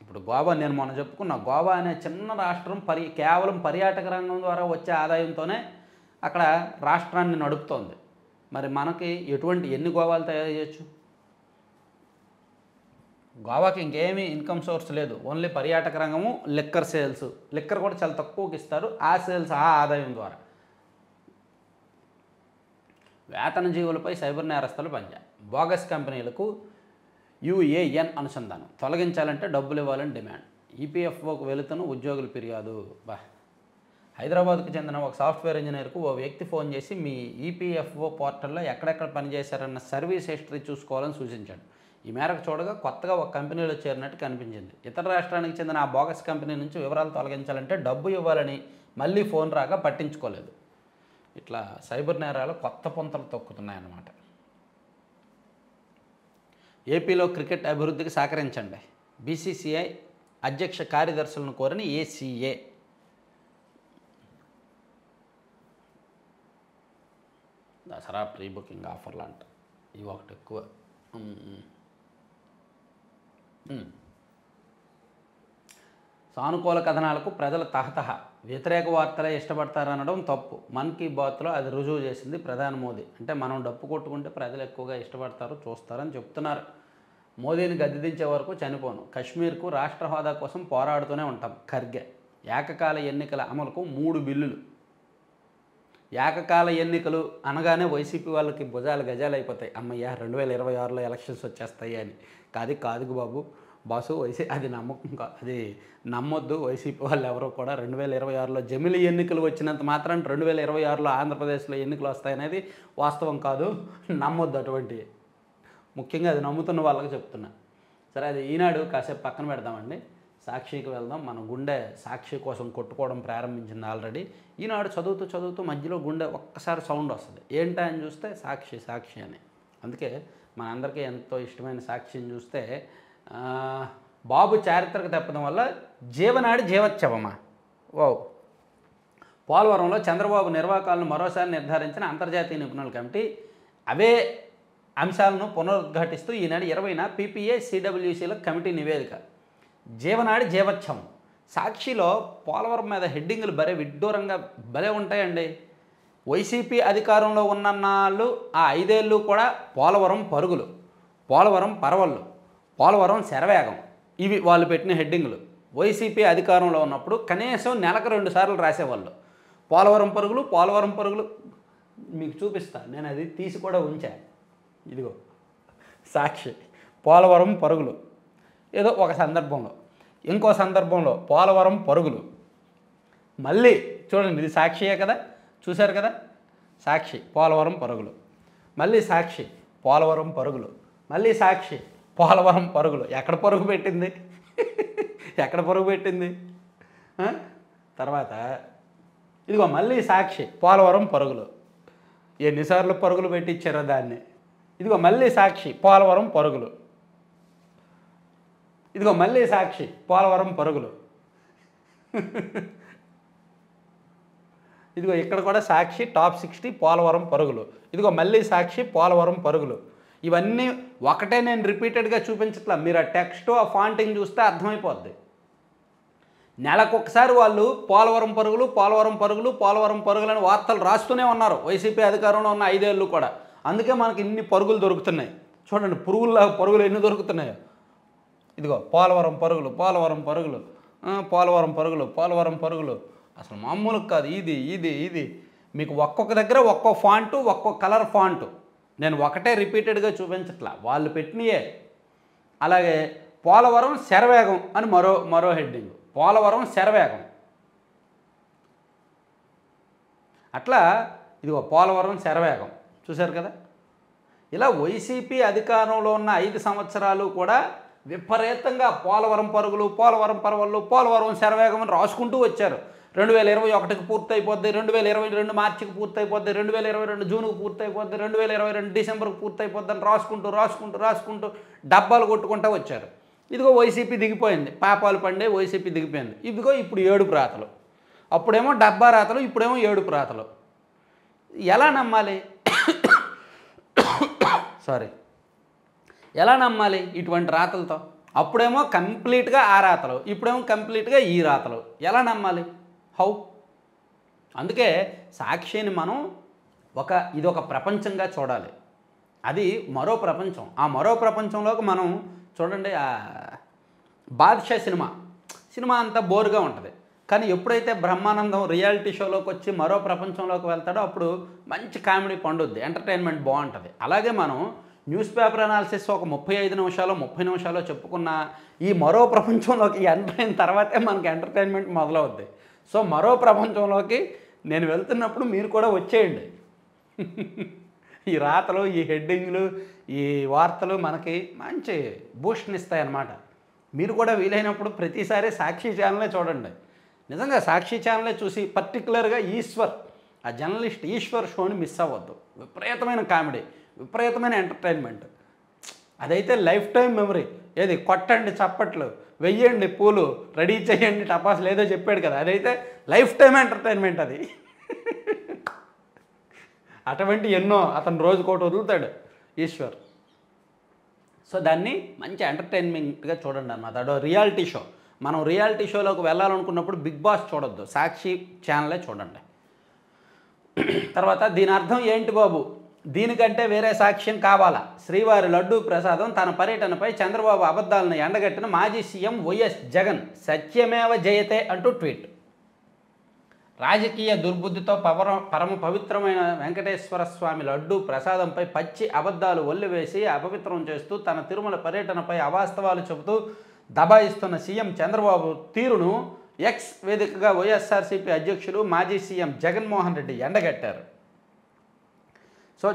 ఇప్పుడు గోవా, నేను మొన్న చెప్పుకున్నా, గోవా అనే చిన్న రాష్ట్రం కేవలం పర్యాటక రంగం ద్వారా వచ్చే ఆదాయంతోనే అక్కడ రాష్ట్రాన్ని నడుపుతోంది. మరి మనకి ఎన్ని గోవాలు తయారు చేయొచ్చు? గోవాకి ఇంకేమీ ఇన్కమ్ సోర్స్ లేదు, ఓన్లీ పర్యాటక రంగము, లిక్కర్ సేల్స్. లిక్కర్ కూడా చాలా తక్కువకి ఇస్తారు, ఆ సేల్స్, ఆ ఆదాయం ద్వారా. వేతన జీవులపై సైబర్ నేరస్తులు పంజా. బోగస్ కంపెనీలకు యుఏఎన్ అనుసంధానం తొలగించాలంటే డబ్బులు ఇవ్వాలని డిమాండ్. ఈపీఎఫ్ఓకు వెళుతున్న ఉద్యోగుల ఫిర్యాదు. హైదరాబాద్కు చెందిన ఒక సాఫ్ట్వేర్ ఇంజనీర్కు ఓ వ్యక్తి ఫోన్ చేసి మీ ఈపీఎఫ్ఓ పోర్టల్లో ఎక్కడెక్కడ పనిచేశారన్న సర్వీస్ హిస్టరీ చూసుకోవాలని సూచించాడు. ఈ మేరకు చూడగా కొత్తగా ఒక కంపెనీలో చేరినట్టు కనిపించింది. ఇతర రాష్ట్రానికి చెందిన ఆ బోగస్ కంపెనీ నుంచి వివరాలు తొలగించాలంటే డబ్బు ఇవ్వాలని మళ్ళీ ఫోన్ రాగా పట్టించుకోలేదు. ఇట్లా సైబర్ నేరాలు కొత్త పొంతలు తొక్కుతున్నాయన్నమాట. ఏపీలో క్రికెట్ అభివృద్ధికి సహకరించండి, బీసీసీఐ అధ్యక్ష కార్యదర్శులను కోరిన ఏసీఏ. దసరా ప్రీ బుకింగ్ ఆఫర్లు అంట, ఇవి ఒకటి ఎక్కువ. సానుకూల కథనాలకు ప్రజల తహతహ, వ్యతిరేక వార్తలే ఇష్టపడతారనడం తప్పు. మన్ కీ బాత్లో అది రుజువు చేసింది ప్రధాని మోదీ. అంటే మనం డప్పు కొట్టుకుంటే ప్రజలు ఎక్కువగా ఇష్టపడతారు, చూస్తారని చెప్తున్నారు. మోదీని గద్దెదించే వరకు చనిపోను, కశ్మీర్కు రాష్ట్ర హోదా కోసం పోరాడుతూనే ఉంటాం. ఖర్గే. ఏకకాల ఎన్నికల అమలుకు 3 బిల్లులు. ఏకకాల ఎన్నికలు అనగానే వైసీపీ వాళ్ళకి భుజాలు గజాలు అయిపోతాయి. అమ్మయ్య 2026లో ఎలక్షన్స్ వచ్చేస్తాయి అని. కాదు బాబు బాసు, అది అది నమ్మొద్దు. వైసీపీ వాళ్ళు ఎవరో కూడా 2026లో జమిలీ ఎన్నికలు వచ్చినంత మాత్రం 2026లో ఆంధ్రప్రదేశ్లో ఎన్నికలు వస్తాయనేది వాస్తవం కాదు, నమ్మొద్దు అటువంటి. ముఖ్యంగా అది నమ్ముతున్న వాళ్ళకి చెప్తున్నా. సరే, అది ఈనాడు కాసేపు పక్కన పెడదామండి. సాక్షికి వెళ్దాం. మన గుండె సాక్షి కోసం కొట్టుకోవడం ప్రారంభించింది ఆల్రెడీ. ఈనాడు చదువుతూ మధ్యలో గుండె ఒక్కసారి సౌండ్ వస్తుంది. ఏంటా అని చూస్తే సాక్షి అని. అందుకే మనందరికీ ఎంతో ఇష్టమైన సాక్షిని చూస్తే బాబు చారిత్రక తప్పడం వల్ల జీవనాడి జీవోత్సవమా. పోలవరంలో చంద్రబాబు నిర్వాకాలను మరోసారి నిర్ధారించిన అంతర్జాతీయ నిపుణుల కమిటీ అవే అంశాలను పునరుద్ఘాటిస్తూ ఈనాడు 20న పీపీఏ సిడబ్ల్యూసీల కమిటీ నివేదిక. జీవనాడి జీవోత్సవం. సాక్షిలో పోలవరం మీద హెడ్డింగులు విడ్డూరంగా భలే ఉంటాయండి. వైసీపీ అధికారంలో ఉన్నన్నాళ్ళు ఆ 5 ఏళ్ళు కూడా పోలవరం పరుగులు, పోలవరం పరవళ్ళు, పోలవరం శరవేగం, ఇవి వాళ్ళు పెట్టిన హెడ్డింగులు. వైసీపీ అధికారంలో ఉన్నప్పుడు కనీసం నెలకు 2 సార్లు రాసేవాళ్ళు పోలవరం పరుగులు. మీకు చూపిస్తా, నేను అది తీసి కూడా ఉంచా. ఇదిగో సాక్షి, పోలవరం పరుగులు. ఏదో ఒక సందర్భంలో, ఇంకో సందర్భంలో పోలవరం పరుగులు. మళ్ళీ చూడండి, ఇది సాక్షియే కదా, చూశారు కదా. సాక్షి పోలవరం పరుగులు, మళ్ళీ సాక్షి పోలవరం పరుగులు, మళ్ళీ సాక్షి పోలవరం పరుగులు. ఎక్కడ పరుగు పెట్టింది? తర్వాత ఇదిగో మళ్ళీ సాక్షి పోలవరం పరుగులు. ఎన్నిసార్లు పరుగులు పెట్టించారో దాన్ని. ఇదిగో మళ్ళీ సాక్షి పోలవరం పరుగులు. ఇదిగో మళ్ళీ సాక్షి పోలవరం పరుగులు. ఇదిగో ఇక్కడ కూడా సాక్షి టాప్ 60 పోలవరం పరుగులు. ఇదిగో మళ్ళీ సాక్షి పోలవరం పరుగులు. ఇవన్నీ ఒకటే నేను రిపీటెడ్గా చూపించట్లా. మీరు ఆ టెక్స్ట్ ఆ ఫాంటింగ్ చూస్తే అర్థమైపోద్ది. నెలకొకసారి వాళ్ళు పోలవరం పరుగులు పోలవరం పరుగులు పోలవరం పరుగులు అని వార్తలు రాస్తూనే ఉన్నారు వైసీపీ అధికారంలో ఉన్న 5 ఏళ్ళు కూడా. అందుకే మనకి ఇన్ని పరుగులు దొరుకుతున్నాయి. చూడండి పురుగుల్లాగా పరుగులు ఎన్ని దొరుకుతున్నాయో. ఇదిగో పోలవరం పరుగులు పోలవరం పరుగులు పోలవరం పరుగులు పోలవరం పరుగులు. అసలు మామూలు కాదు. ఇది ఇది ఇది మీకు ఒక్కొక్క దగ్గర ఒక్కో ఫాంటు ఒక్కో కలర్ ఫాంటు. నేను ఒకటే రిపీటెడ్గా చూపించట్లా, వాళ్ళు పెట్టినయే. అలాగే పోలవరం శరవేగం అని మరో హెడ్డింగ్. పోలవరం శరవేగం. అట్లా ఇదిగో పోలవరం శరవేగం. చూశారు కదా. ఇలా వైసీపీ అధికారంలో ఉన్న 5 సంవత్సరాలు కూడా విపరీతంగా పోలవరం పరుగులు పోలవరం పర్వాలు పోలవరం శరవేగం అని రాసుకుంటూ వచ్చారు. 2021కి పూర్తయిపోద్ది, 2022 మార్చికి పూర్తయిపోద్ది, 2022 జూన్కి పూర్తయిపోద్ది, 2022 డిసెంబర్కి పూర్తయిపోద్ది అని రాసుకుంటూ డబ్బాలు కొట్టుకుంటూ వచ్చారు. ఇదిగో వైసీపీ దిగిపోయింది. పాపాలు పండే వైసీపీ దిగిపోయింది. ఇదిగో ఇప్పుడు 7 రాతలు. అప్పుడేమో 70 రాతలు, ఇప్పుడేమో 7 రాతలు. ఎలా నమ్మాలి? సారీ, ఎలా నమ్మాలి ఇటువంటి రాతలతో? అప్పుడేమో కంప్లీట్గా ఆ రాతలు, ఇప్పుడేమో కంప్లీట్గా ఈ రాతలు. ఎలా నమ్మాలి? హౌ? అందుకే సాక్షిని మనం ఇదొక ప్రపంచంగా చూడాలి. అది మరో ప్రపంచం. ఆ మరో ప్రపంచంలోకి మనం చూడండి. బాద్షా సినిమా అంతా బోరుగా ఉంటుంది. కానీ ఎప్పుడైతే బ్రహ్మానందం రియాలిటీ షోలోకి వచ్చి మరో ప్రపంచంలోకి వెళ్తాడో అప్పుడు మంచి కామెడీ పండుద్ది, ఎంటర్టైన్మెంట్ బాగుంటుంది. అలాగే మనం న్యూస్ పేపర్ అనాలిసిస్ ఒక 35 నిమిషాలు 30 నిమిషాలు చెప్పుకున్న ఈ మరో ప్రపంచంలోకి ఎంటర్ అయిన తర్వాతే మనకి ఎంటర్టైన్మెంట్ మొదలవుద్ది. సో మరో ప్రపంచంలోకి నేను వెళ్తున్నప్పుడు మీరు కూడా వచ్చేయండి. ఈ రాతలు, ఈ హెడ్డింగ్లు, ఈ వార్తలు మనకి మంచి బూస్ట్ని ఇస్తాయన్నమాట. మీరు కూడా వీలైనప్పుడు ప్రతిసారి సాక్షి ఛానలే చూడండి. నిజంగా సాక్షి ఛానలే చూసి పర్టికులర్గా ఆ జర్నలిస్ట్ ఈశ్వర్ షోని మిస్ అవ్వద్దు. విపరీతమైన కామెడీ, విపరీతమైన ఎంటర్టైన్మెంట్. అదైతే లైఫ్ టైం మెమరీ. ఏది కొట్టండి చప్పట్లు, వెయ్యండి పూలు, రెడీ చేయండి టపాసులు ఏదో చెప్పాడు కదా, అదైతే లైఫ్ టైం ఎంటర్టైన్మెంట్ అది. అటువంటి ఎన్నో అతను రోజుకోటి వదులుతాడు ఈశ్వర్. సో దాన్ని మంచి ఎంటర్టైన్మెంట్గా చూడండి అన్నమాట. అదో రియాలిటీ షో. మనం రియాలిటీ షోలోకి వెళ్ళాలనుకున్నప్పుడు బిగ్ బాస్ చూడొద్దు, సాక్షి ఛానలే చూడండి. తర్వాత దీని అర్థం ఏంటి బాబు? దీనికంటే వేరే సాక్ష్యం కావాలా? శ్రీవారి లడ్డూ ప్రసాదం తన పర్యటనపై చంద్రబాబు అబద్ధాలను ఎండగట్టిన మాజీ సీఎం వైఎస్ జగన్ సత్యమేవ జయతే అంటూ ట్వీట్. రాజకీయ దుర్బుద్ధితో పరమ పవిత్రమైన వెంకటేశ్వర స్వామి లడ్డూ ప్రసాదంపై పచ్చి అబద్ధాలు ఒల్లివేసి అపవిత్రం చేస్తూ తన తిరుమల పర్యటనపై అవాస్తవాలు చెబుతూ దబాయిస్తున్న సీఎం చంద్రబాబు తీరును ఎక్స్ వేదికగా వైఎస్ఆర్సీపీ అధ్యక్షులు మాజీ సీఎం జగన్మోహన్ రెడ్డి ఎండగట్టారు. సో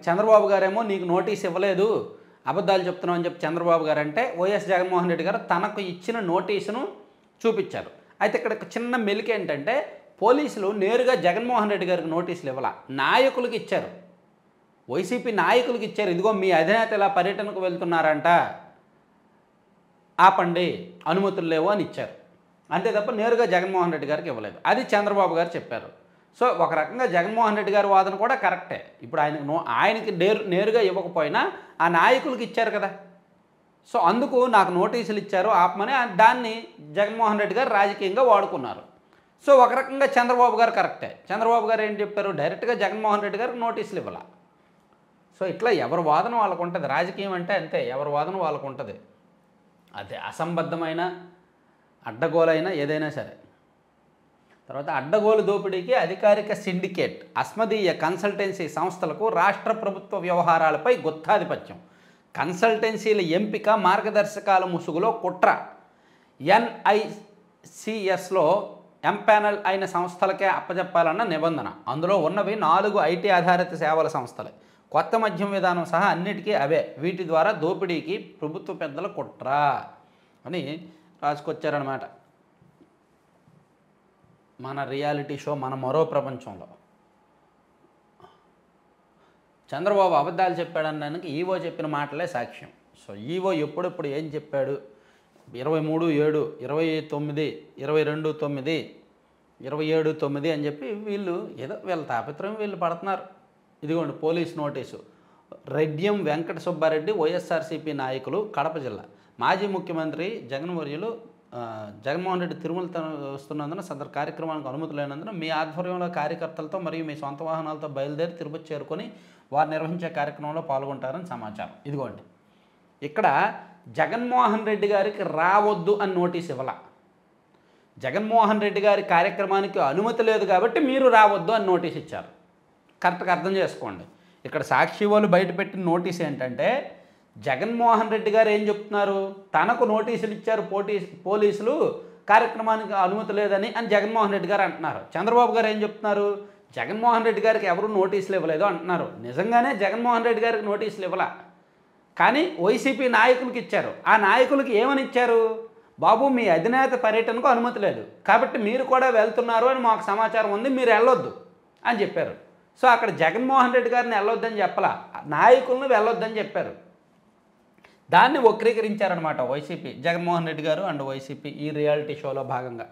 చంద్రబాబు గారేమో నీకు నోటీస్ ఇవ్వలేదు, అబద్ధాలు చెప్తున్నావు అని చెప్పి చంద్రబాబు గారు అంటే, వైఎస్ జగన్మోహన్ రెడ్డి గారు తనకు ఇచ్చిన నోటీసును చూపించారు. అయితే ఇక్కడ చిన్న మెలిక ఏంటంటే, పోలీసులు నేరుగా జగన్మోహన్ రెడ్డి గారికి నోటీసులు ఇవ్వాల, నాయకులకు ఇచ్చారు, వైసీపీ నాయకులకు ఇచ్చారు. ఇదిగో మీ అధినేత ఇలా పర్యటనకు వెళ్తున్నారంట, ఆపండి, అనుమతులు లేవు అని ఇచ్చారు. అంతే తప్ప నేరుగా జగన్మోహన్ రెడ్డి గారికి ఇవ్వలేదు. అది చంద్రబాబు గారు చెప్పారు. సో ఒక రకంగా జగన్మోహన్ రెడ్డి గారి వాదన కూడా కరెక్టే. ఇప్పుడు ఆయనకి నేరుగా ఇవ్వకపోయినా ఆ నాయకులకు ఇచ్చారు కదా. సో అందుకు నాకు నోటీసులు ఇచ్చారు ఆపమని, దాన్ని జగన్మోహన్ రెడ్డి గారు రాజకీయంగా వాడుకున్నారు. సో ఒక రకంగా చంద్రబాబు గారు కరెక్టే. చంద్రబాబు గారు ఏం చెప్పారు? డైరెక్ట్గా జగన్మోహన్ రెడ్డి గారికి నోటీసులు ఇవ్వాల. సో ఇట్లా ఎవరి వాదన వాళ్ళకు ఉంటుంది. రాజకీయం అంటే అంతే, ఎవరి వాదన వాళ్ళకు ఉంటుంది. అదే అసంబద్ధమైన అడ్డగోలైన ఏదైనా సరే. తర్వాత అడ్డగోలు దోపిడీకి అధికారిక సిండికేట్, అస్మదీయ కన్సల్టెన్సీ సంస్థలకు రాష్ట్ర ప్రభుత్వ వ్యవహారాలపై గుత్తాధిపత్యం, కన్సల్టెన్సీల ఎంపిక మార్గదర్శకాల ముసుగులో కుట్ర, NICSలో ఎంపానల్ అయిన సంస్థలకే అప్పచెప్పాలన్న నిబంధన. అందులో ఉన్నవి 4 IT ఆధారిత సేవల సంస్థలే. కొత్త మద్యం విధానం సహా అన్నిటికీ అవే. వీటి ద్వారా దోపిడీకి ప్రభుత్వ పెద్దల కుట్ర అని రాసుకొచ్చారనమాట. మన రియాలిటీ షో మన మరో ప్రపంచంలో చంద్రబాబు అబద్ధాలు చెప్పాడనడానికి ఈవో చెప్పిన మాటలే సాక్ష్యం. సో ఈవో ఎప్పుడెప్పుడు ఏం చెప్పాడు, 23/7, 29, 22/9, 27/9 అని చెప్పి వీళ్ళు ఏదో వీళ్ళ తాపత్రయం వీళ్ళు పడుతున్నారు. ఇదిగోండి పోలీస్ నోటీసు. రెడ్యం వెంకట సుబ్బారెడ్డి వైఎస్ఆర్సీపీ నాయకులు కడప జిల్లా మాజీ ముఖ్యమంత్రి జగన్మోహన్ రెడ్డి తిరుమల వస్తున్నందున సదరు కార్యక్రమానికి అనుమతి లేనందున మీ ఆధ్వర్యంలో కార్యకర్తలతో మరియు మీ సొంత వాహనాలతో బయలుదేరి తిరుపతి చేరుకొని వారు నిర్వహించే కార్యక్రమంలో పాల్గొంటారని సమాచారం. ఇదిగోండి ఇక్కడ జగన్మోహన్ రెడ్డి గారికి రావద్దు అని నోటీస్ ఇవ్వాల. జగన్మోహన్ రెడ్డి గారి కార్యక్రమానికి అనుమతి లేదు కాబట్టి మీరు రావద్దు అని నోటీస్ ఇచ్చారు. కరెక్ట్గా అర్థం చేసుకోండి. ఇక్కడ సాక్షి వాళ్ళు బయటపెట్టిన నోటీస్ ఏంటంటే జగన్మోహన్ రెడ్డి గారు ఏం చెప్తున్నారు, తనకు నోటీసులు ఇచ్చారు పోలీసులు కార్యక్రమానికి అనుమతి లేదని అని జగన్మోహన్ రెడ్డి గారు అంటున్నారు. చంద్రబాబు గారు ఏం చెప్తున్నారు, జగన్మోహన్ రెడ్డి గారికి ఎవరు నోటీసులు ఇవ్వలేదు అంటున్నారు. నిజంగానే జగన్మోహన్ రెడ్డి గారికి నోటీసులు ఇవ్వాల, కానీ వైసీపీ నాయకులకి ఇచ్చారు. ఆ నాయకులకి ఏమని ఇచ్చారు, బాబు మీ అధినేత పర్యటనకు అనుమతి లేదు కాబట్టి మీరు కూడా వెళ్తున్నారు అని మాకు సమాచారం ఉంది, మీరు వెళ్ళొద్దు అని చెప్పారు. సో అక్కడ జగన్మోహన్ రెడ్డి గారిని వెళ్ళొద్దని చెప్పలా, నాయకులను వెళ్ళొద్దని చెప్పారు. దాన్ని వక్రీకరించారనమాట వైసీపీ, జగన్మోహన్ రెడ్డి గారు అండ్ వైసీపీ ఈ రియాలిటీ షోలో భాగంగా.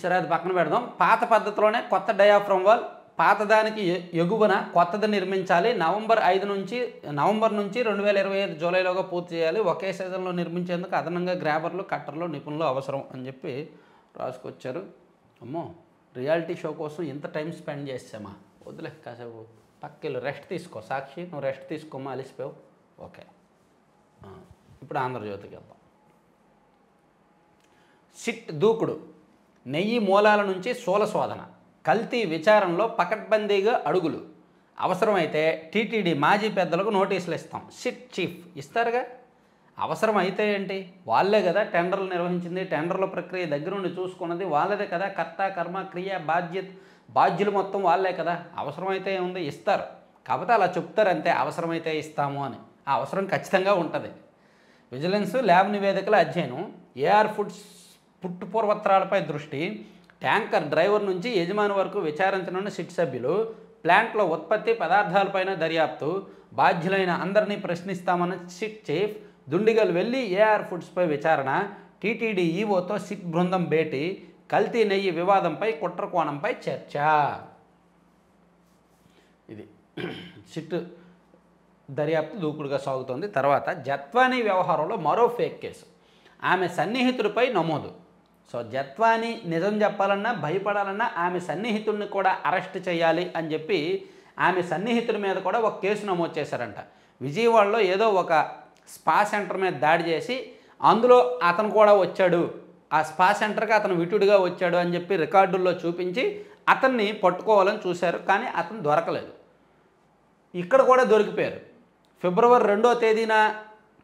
సరే అది పక్కన పెడదాం. పాత పద్ధతిలోనే కొత్త డయాఫ్రమ్ వాల్, పాతదానికి ఎగువన కొత్తది నిర్మించాలి. నవంబర్ నుంచి 2025 జూలైలోగా పూర్తి చేయాలి. ఒకే సీజన్లో నిర్మించేందుకు అదనంగా గ్రాబర్లు, కట్టర్లు, నిపుణులు అవసరం అని చెప్పి రాసుకొచ్చారు. అమ్మో, రియాలిటీ షో కోసం ఇంత టైం స్పెండ్ చేసామా, వద్దులే కాసేపు పక్కలు రెస్ట్ తీసుకో. సాక్షి నువ్వు రెస్ట్ తీసుకోమా, అలిసిపోయావు. ఓకే, ఇప్పుడు ఆంధ్రజ్యోతికి వెళ్దాం. సిట్ దూకుడు, నెయ్యి మూలాల నుంచి శూల శోధన, కల్తీ విచారణలో పకడ్బందీగా అడుగులు, అవసరమైతే టీటీడీ మాజీ పెద్దలకు నోటీసులు ఇస్తాం. సిట్ చీఫ్ ఇస్తారుగా, అవసరం అయితే ఏంటి, వాళ్ళే కదా టెండర్లు నిర్వహించింది, టెండర్ల ప్రక్రియ దగ్గరుండి చూసుకున్నది వాళ్ళదే కదా, కర్త కర్మ క్రియ బాధ్యులు మొత్తం వాళ్ళే కదా. అవసరమైతే ఏముంది, ఇస్తారు. కాకపోతే అలా చెప్తారు అంతే, అవసరమైతే ఇస్తాము అని. ఆ అవసరం ఖచ్చితంగా ఉంటుంది. విజిలెన్స్ ల్యాబ్ నివేదికల అధ్యయనం, ఏఆర్ ఫుడ్స్ పుట్టుపూర్వత్రాలపై దృష్టి, ట్యాంకర్ డ్రైవర్ నుంచి యజమాని వరకు విచారించనున్న సిట్ సభ్యులు, ప్లాంట్లో ఉత్పత్తి పదార్థాలపైన దర్యాప్తు, బాధ్యులైన అందరినీ ప్రశ్నిస్తామన్న సిట్ చీఫ్, దుండిగల్ వెళ్ళి ఏఆర్ ఫుడ్స్పై విచారణ, టీటీడీ ఈవోతో సిట్ బృందం భేటీ, కల్తీ నెయ్యి వివాదంపై కుట్ర కోణంపై చర్చ. ఇది సిట్ దర్యాప్తు దూకుడుగా సాగుతోంది. తర్వాత జత్వానీ వ్యవహారంలో మరో ఫేక్ కేసు, ఆమె సన్నిహితుడిపై నమోదు. సో జత్వానీ నిజం చెప్పాలన్నా భయపడాలన్నా ఆమె సన్నిహితుడిని కూడా అరెస్ట్ చేయాలి అని చెప్పి ఆమె సన్నిహితుడి మీద కూడా ఒక కేసు నమోదు చేశారంట. విజయవాడలో ఏదో ఒక స్పా సెంటర్ మీద దాడి చేసి అందులో అతను కూడా వచ్చాడు, ఆ స్పా సెంటర్కి అతను విటుడిగా వచ్చాడు అని చెప్పి రికార్డుల్లో చూపించి అతన్ని పట్టుకోవాలని చూశారు, కానీ అతను దొరకలేదు. ఇక్కడ కూడా దొరికిపోయారు. ఫిబ్రవరి 2వ తేదీన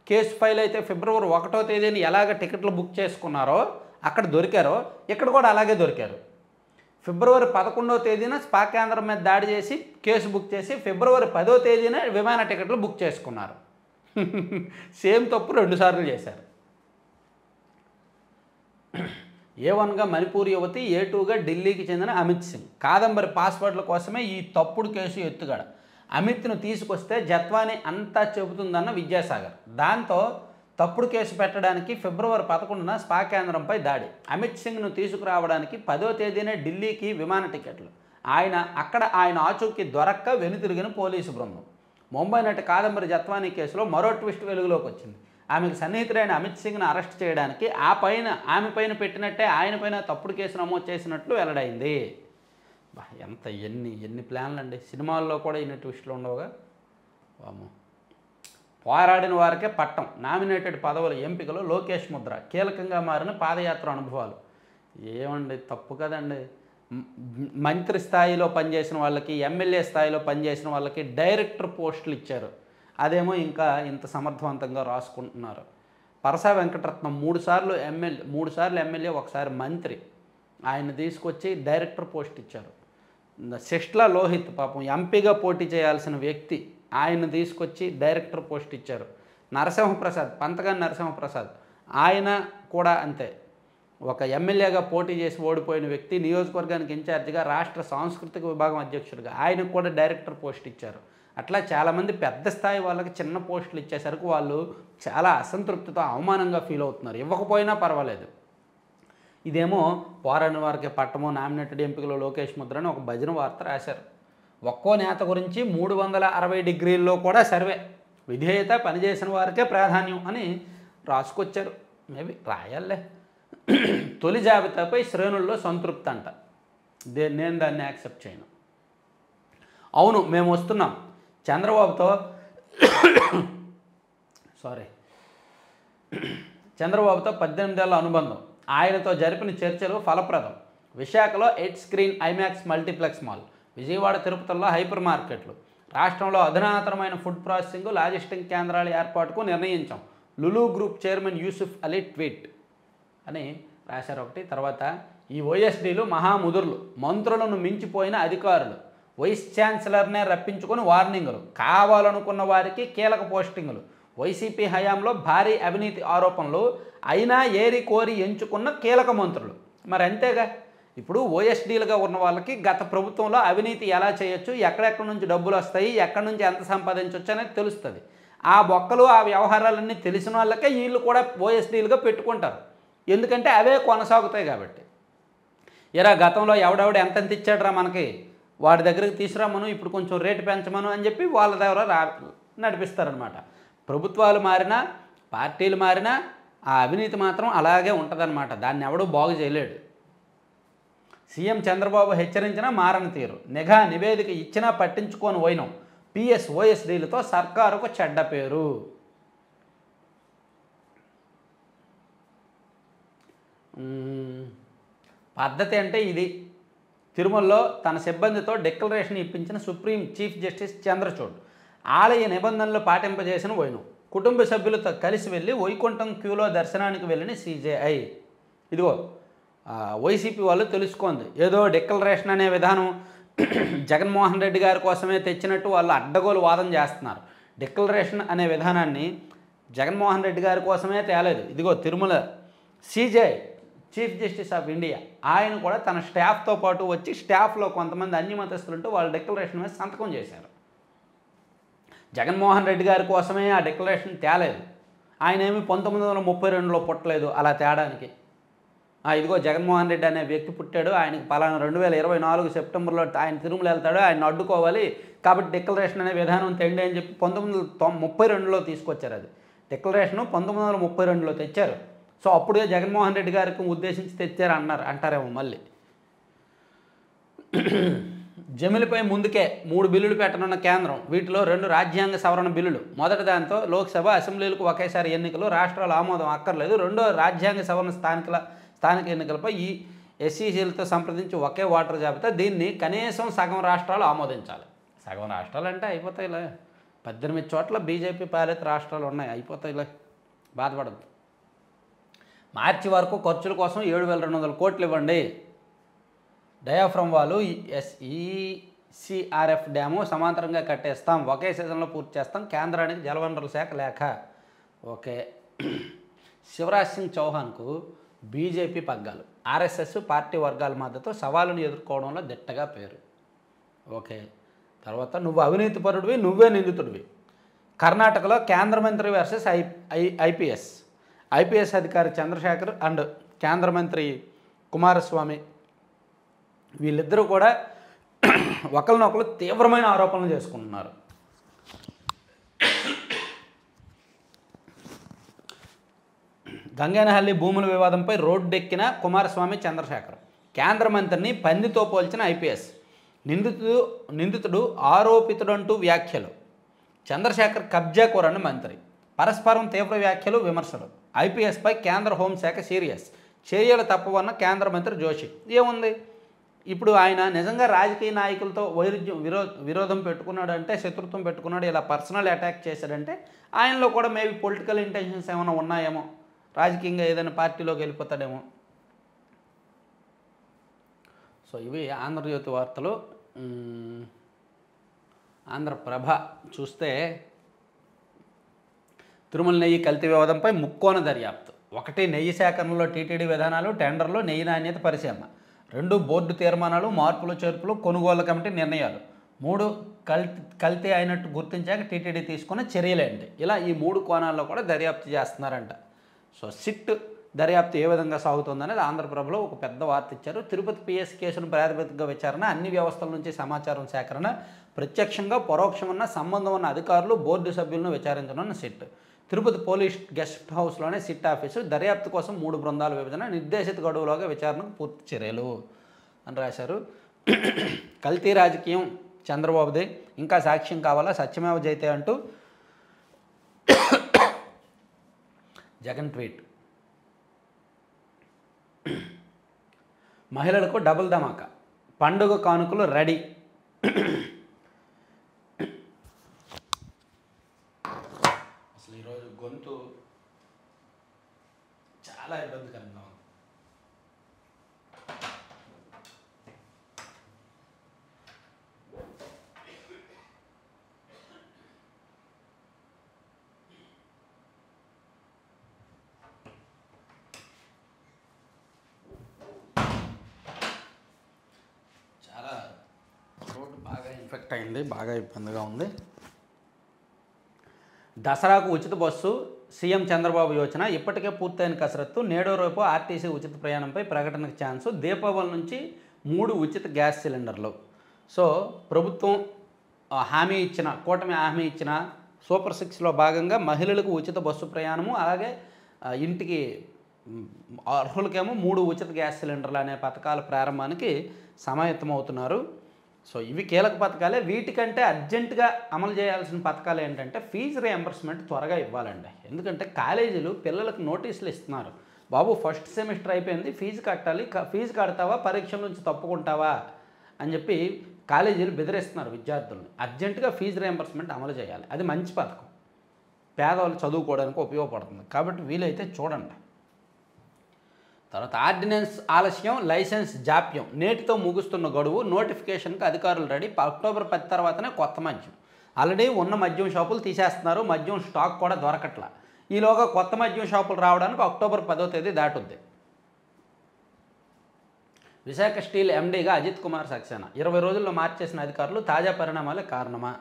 కేసు ఫైల్ అయితే ఫిబ్రవరి 1వ తేదీన ఎలాగ టికెట్లు బుక్ చేసుకున్నారో అక్కడ దొరికారో ఇక్కడ కూడా అలాగే దొరికారు. ఫిబ్రవరి 11వ తేదీన స్పా కేంద్రం మీద దాడి చేసి కేసు బుక్ చేసి ఫిబ్రవరి 10వ తేదీన విమాన టికెట్లు బుక్ చేసుకున్నారు. సేమ్ తప్పు 2 సార్లు చేశారు. A1గా మణిపూర్ యువతి, A2గా ఢిల్లీకి చెందిన అమిత్ సింగ్. కాదంబరి పాస్వర్డ్ల కోసమే ఈ తప్పుడు కేసు ఎత్తుగాడ. అమిత్ను తీసుకొస్తే జత్వానీ అంతా చెబుతుందన్న విద్యాసాగర్. దాంతో తప్పుడు కేసు పెట్టడానికి ఫిబ్రవరి 11న స్పా కేంద్రంపై దాడి. అమిత్ సింగ్ను తీసుకురావడానికి 10వ తేదీనే ఢిల్లీకి విమాన టికెట్లు. ఆయన ఆచూకీ దొరక్క వెనుతిరిగిన పోలీసు బృందం. ముంబై నటి కాదంబరి జత్వానీ కేసులో మరో ట్విస్ట్ వెలుగులోకి వచ్చింది. ఆమెకు సన్నిహితుడైన అమిత్ సింగ్ను అరెస్ట్ చేయడానికి ఆమె పైన పెట్టినట్టే ఆయన పైన తప్పుడు కేసు నమోదు చేసినట్లు వెల్లడైంది. ఎంత ఎన్ని ప్లాన్లు అండి. సినిమాల్లో కూడా ఇన్ని ట్విస్టులు ఉండవుగా. వామ్మో. పోరాడిన వారికే పట్టం, నామినేటెడ్ పదవుల ఎంపికలో లోకేష్ ముద్ర, కీలకంగా మారిన పాదయాత్ర అనుభవాలు. ఏమండి తప్పు కదండి. మంత్రి స్థాయిలో పనిచేసిన వాళ్ళకి, ఎమ్మెల్యే స్థాయిలో పనిచేసిన వాళ్ళకి డైరెక్టర్ పోస్టులు ఇచ్చారు. అదేమో ఇంకా ఇంత సమర్థవంతంగా రాసుకుంటున్నారు. పరసా వెంకటరత్నం 3 సార్లు ఎమ్మెల్యే 1సారి మంత్రి, ఆయన తీసుకొచ్చి డైరెక్టర్ పోస్ట్ ఇచ్చారు. శిష్లా లోహిత్ పాపం ఎంపీగా పోటీ చేయాల్సిన వ్యక్తి, ఆయన తీసుకొచ్చి డైరెక్టర్ పోస్ట్ ఇచ్చారు. పంతగాని నరసింహప్రసాద్ ఆయన కూడా అంతే. ఒక ఎమ్మెల్యేగా పోటీ చేసి ఓడిపోయిన వ్యక్తి నియోజకవర్గానికి ఇన్ఛార్జిగా రాష్ట్ర సాంస్కృతిక విభాగం అధ్యక్షుడిగా ఆయనకు కూడా డైరెక్టర్ పోస్ట్ ఇచ్చారు. అట్లా చాలామంది పెద్ద స్థాయి వాళ్ళకి చిన్న పోస్టులు ఇచ్చేసరికి వాళ్ళు చాలా అసంతృప్తితో అవమానంగా ఫీల్ అవుతున్నారు. ఇవ్వకపోయినా పర్వాలేదు. ఇదేమో పోరాని వారికి పట్టము నామినేటెడ్ ఎంపికలో లోకేష్ ముద్ర అని ఒక భజన వార్త రాశారు. ఒక్కో నేత గురించి 360 డిగ్రీల్లో కూడా సర్వే, విధేయత పనిచేసిన వారికే ప్రాధాన్యం అని రాసుకొచ్చారు. మేబీ రాయాలే. తొలి జాబితాపై శ్రేణుల్లో సంతృప్తి అంట. నేను దాన్ని యాక్సెప్ట్ చేయను. అవును మేము వస్తున్నాం. చంద్రబాబుతో చంద్రబాబుతో 18 ఏళ్ల అనుబంధం, ఆయనతో జరిపిన చర్చలు ఫలప్రదం. విశాఖలో 8 screen IMAX multiplex mall, Vijayawada తిరుపతిలో హైపర్ మార్కెట్లు, రాష్ట్రంలో అధునాతనమైన ఫుడ్ ప్రాసెసింగ్ లాజిస్టిక్ కేంద్రాల ఏర్పాటుకు నిర్ణయించాం. Lulu group chairman Yusuff Ali tweet అని రాశారు ఒకటి. తర్వాత ఈ ఓఎస్డీలు మహాముదుర్లు, మంత్రులను మించిపోయిన అధికారులు, వైస్ ఛాన్సలర్నే రప్పించుకొని వార్నింగులు, కావాలనుకున్న వారికి కీలక పోస్టింగులు, వైసీపీ హయాంలో భారీ అవినీతి ఆరోపణలు, అయినా ఏరి కోరి ఎంచుకున్న కీలక మంత్రులు. మరి అంతేగా, ఇప్పుడు ఓఎస్డీలుగా ఉన్న వాళ్ళకి గత ప్రభుత్వంలో అవినీతి ఎలా చేయొచ్చు, ఎక్కడెక్కడి నుంచి డబ్బులు వస్తాయి, ఎక్కడి నుంచి ఎంత సంపాదించవచ్చు అనేది తెలుస్తుంది. ఆ బొక్కలు ఆ వ్యవహారాలన్నీ తెలిసిన వాళ్ళకే వీళ్ళు కూడా ఓఎస్డీలుగా పెట్టుకుంటారు. ఎందుకంటే అవే కొనసాగుతాయి కాబట్టి. ఇలా గతంలో ఎవడెవడు ఎంతెంత ఇచ్చాడరా మనకి, వాడి దగ్గరికి తీసుకురామను, ఇప్పుడు కొంచెం రేటు పెంచమను అని చెప్పి వాళ్ళ దగ్గర నడిపిస్తారనమాట. ప్రభుత్వాలు మారినా పార్టీలు మారినా ఆ అవినీతి మాత్రం అలాగే ఉంటుందన్నమాట. దాన్ని ఎవడూ బాగు చేయలేడు. సీఎం చంద్రబాబు హెచ్చరించినా మారని తీరు, నిఘా నివేదిక ఇచ్చినా పట్టించుకొని పోయినాం, పిఎస్ ఓఎస్డీలతో సర్కారుకు చెడ్డ పేరు. పద్ధతి అంటే ఇది. తిరుమలలో తన సిబ్బందితో డిక్లరేషన్ ఇప్పించిన సుప్రీం చీఫ్ జస్టిస్ చంద్రచూడ్ ఆలయ నిబంధనలు పాటింపజేసిన పోయినాం. కుటుంబ సభ్యులతో కలిసి వెళ్ళి వైకుంఠం క్యూలో దర్శనానికి వెళ్ళిన సిజేఐ. ఇదిగో వైసీపీ వాళ్ళు తెలుసుకోండి, ఏదో డిక్లరేషన్ అనే విధానం జగన్మోహన్ రెడ్డి గారి కోసమే తెచ్చినట్టు వాళ్ళు అడ్డగోలు వాదన చేస్తున్నారు. డిక్లరేషన్ అనే విధానాన్ని జగన్మోహన్ రెడ్డి గారి కోసమే తేలేదు. ఇదిగో Tirumala CJI chief justice of India ఆయన కూడా తన స్టాఫ్తో పాటు వచ్చి స్టాఫ్లో కొంతమంది అన్యమతస్తులుంటూ వాళ్ళ డిక్లరేషన్ మీద సంతకం చేశారు. జగన్మోహన్ రెడ్డి గారి కోసమే ఆ డిక్లరేషన్ తేలేదు. ఆయన ఏమి 1932లో పుట్టలేదు అలా తేడానికి. ఇదిగో జగన్మోహన్ రెడ్డి అనే వ్యక్తి పుట్టాడు, ఆయనకి పలానా 2024 సెప్టెంబర్లో ఆయన తిరుమల వెళ్తాడు, ఆయన అడ్డుకోవాలి, కాబట్టి డిక్లరేషన్ అనే విధానం తెండి అని చెప్పి 1932లో తీసుకొచ్చారు. అది డిక్లరేషను 1932లో తెచ్చారు. సో అప్పుడే జగన్మోహన్ రెడ్డి గారికి ఉద్దేశించి తెచ్చారు అంటారేమో మళ్ళీ. జమిలిపై ముందుకే 3 బిల్లులు పెట్టనున్న కేంద్రం, వీటిలో 2 రాజ్యాంగ సవరణ బిల్లులు. మొదటి దాంతో లోక్సభ అసెంబ్లీలకు ఒకేసారి ఎన్నికలు, రాష్ట్రాల ఆమోదం అక్కర్లేదు. రెండో రాజ్యాంగ సవరణ స్థానిక ఎన్నికలపై ఈ ఎస్సీసీలతో సంప్రదించి ఒకే ఓటర్ జాబితా. దీన్ని కనీసం సగం రాష్ట్రాలు ఆమోదించాలి. సగం రాష్ట్రాలు అంటే అయిపోతాయిలే, 18 చోట్ల బీజేపీ పాలిత రాష్ట్రాలు ఉన్నాయి, అయిపోతాయిలే, బాధపడద్దు. మార్చి వరకు ఖర్చుల కోసం 7,200 కోట్లు ఇవ్వండి. డయాఫ్రమ్ వాళ్ళు ఈసీఆర్ఎఫ్ డ్యాము సమాంతరంగా కట్టేస్తాం, ఒకే సీజన్లో పూర్తి చేస్తాం, కేంద్రానికి జలవనరుల శాఖ లేఖ. ఓకే. శివరాజ్ సింగ్ చౌహాన్కు బీజేపీ పగ్గాలు, ఆర్ఎస్ఎస్ పార్టీ వర్గాల మద్దతు, సవాలును ఎదుర్కోవడంలో దిట్టగా పేరు. ఓకే. తర్వాత నువ్వు అవినీతి పరుడివి, నువ్వే నిందితుడివి. కర్ణాటకలో కేంద్ర మంత్రి వర్సెస్ ఐపీఎస్ అధికారి చంద్రశేఖర్ అండ్ కేంద్ర మంత్రి కుమారస్వామి వీళ్ళిద్దరూ కూడా ఒకరినొకరు తీవ్రమైన ఆరోపణలు చేసుకుంటున్నారు. గంగేనహల్లి భూముల వివాదంపై రోడ్డెక్కిన కుమారస్వామి చంద్రశేఖర్, కేంద్ర మంత్రిని పందితో పోల్చిన ఐపీఎస్, నిందితుడు ఆరోపితుడంటూ వ్యాఖ్యలు, చంద్రశేఖర్ కబ్జా కోరని మంత్రి, పరస్పరం తీవ్ర వ్యాఖ్యలు విమర్శలు, ఐపీఎస్పై కేంద్ర హోంశాఖ సీరియస్, చర్యలు తప్పవన్న కేంద్ర మంత్రి జోషి. ఏముంది, ఇప్పుడు ఆయన నిజంగా రాజకీయ నాయకులతో విరోధం పెట్టుకున్నాడంటే, శత్రుత్వం పెట్టుకున్నాడు, ఇలా పర్సనల్ అటాక్ చేశాడంటే ఆయనలో కూడా మేబీ పొలిటికల్ ఇంటెన్షన్స్ ఏమైనా ఉన్నాయేమో, రాజకీయంగా ఏదైనా పార్టీలోకి వెళ్ళిపోతాడేమో. సో ఇవి ఆంధ్రజ్యోతి వార్తలు. ఆంధ్రప్రభ చూస్తే తిరుమల నెయ్యి కల్తీ వివాదంపై ముక్కోన దర్యాప్తు. ఒకటి నెయ్యి సేకరణలో టీటీడీ విధానాలు, టెండర్లు, నెయ్యి నాణ్యత పరిశీలన. 2 బోర్డు తీర్మానాలు, మార్పులు చేర్పులు, కొనుగోలు కమిటీ నిర్ణయాలు. 3 కల్తీ అయినట్టు గుర్తించాక టీటీడీ తీసుకున్న చర్యలేంటి. ఇలా ఈ 3 కోణాల్లో కూడా దర్యాప్తు చేస్తున్నారంట. సో సిట్ దర్యాప్తు ఏ విధంగా సాగుతుందనేది ఆంధ్రప్రభలో ఒక పెద్ద వార్త ఇచ్చారు. తిరుపతి పిఎస్ కేసును ప్రాతిపదికగా విచారణ, అన్ని వ్యవస్థల నుంచి సమాచారం సేకరణ, ప్రత్యక్షంగా పరోక్షమన్న సంబంధం ఉన్న అధికారులు, బోర్డు సభ్యులను విచారించనున్న సిట్. తిరుపతి పోలీస్ గెస్ట్ హౌస్లోనే సిట్ ఆఫీసు. దర్యాప్తు కోసం 3 బృందాల విభజన, నిర్దేశిత గడువులోగా విచారణకు పూర్తి చర్యలు అని రాశారు. కల్తీ రాజకీయం చంద్రబాబుదే, ఇంకా సాక్ష్యం కావాలా, సత్యమేవ జయతే అంటూ జగన్ ట్వీట్. మహిళలకు డబుల్ ధమాకా, పండుగ కానుకలు రెడీ. అసలు ఈరోజు గొంతు చాలా ఇబ్బందికరంగా ఉంది. చాలా రోడ్డు బాగా ఇన్ఫెక్ట్ అయింది, బాగా ఇబ్బందిగా ఉంది. దసరాకు ఉచిత బస్సు సీఎం చంద్రబాబు యోచన, ఇప్పటికే పూర్తయిన కసరత్తు. నేడో రేపు ఆర్టీసీ ఉచిత ప్రయాణంపై ప్రకటనకు ఛాన్సు. దీపావళి నుంచి 3 ఉచిత గ్యాస్ సిలిండర్లు. సో ప్రభుత్వం హామీ ఇచ్చిన, కూటమి హామీ ఇచ్చిన సూపర్ 6లో భాగంగా మహిళలకు ఉచిత బస్సు ప్రయాణము, అలాగే ఇంటికి అర్హులకేమో 3 ఉచిత గ్యాస్ సిలిండర్లు అనే పథకాల ప్రారంభానికి సమాయత్తమవుతున్నారు. సో ఇవి కీలక పథకాలే. వీటికంటే అర్జెంటుగా అమలు చేయాల్సిన పథకాలు ఏంటంటే ఫీజు రియంబర్స్మెంట్ త్వరగా ఇవ్వాలండి. ఎందుకంటే కాలేజీలు పిల్లలకు నోటీసులు ఇస్తున్నారు, బాబు ఫస్ట్ సెమిస్టర్ అయిపోయింది, ఫీజు కట్టాలి, ఫీజు కడతావా, పరీక్షల నుంచి తప్పుకుంటావా అని చెప్పి కాలేజీలు బెదిరిస్తున్నారు విద్యార్థులను. అర్జెంటుగా ఫీజు రియంబర్స్మెంట్ అమలు చేయాలి. అది మంచి పథకం, పేదవాళ్ళు చదువుకోవడానికి ఉపయోగపడుతుంది. కాబట్టి వీలైతే చూడండి. తర్వాత ఆర్డినెన్స్ ఆలస్యం, లైసెన్స్ జాప్యం. నేటితో ముగుస్తున్న గడువు, నోటిఫికేషన్కి అధికారులు రెడీ. అక్టోబర్ 10 తర్వాతనే కొత్త మద్యం. ఆల్రెడీ ఉన్న మద్యం షాపులు తీసేస్తున్నారు, మద్యం స్టాక్ కూడా దొరకట్లా. ఈలోగా కొత్త మద్యం షాపులు రావడానికి అక్టోబర్ 10వ తేదీ దాటుద్ది. విశాఖ స్టీల్ ఎండీగా అజిత్ కుమార్ సక్సేనా. 20 రోజుల్లో మార్చేసిన అధికారులు, తాజా పరిణామాలే కారణమా.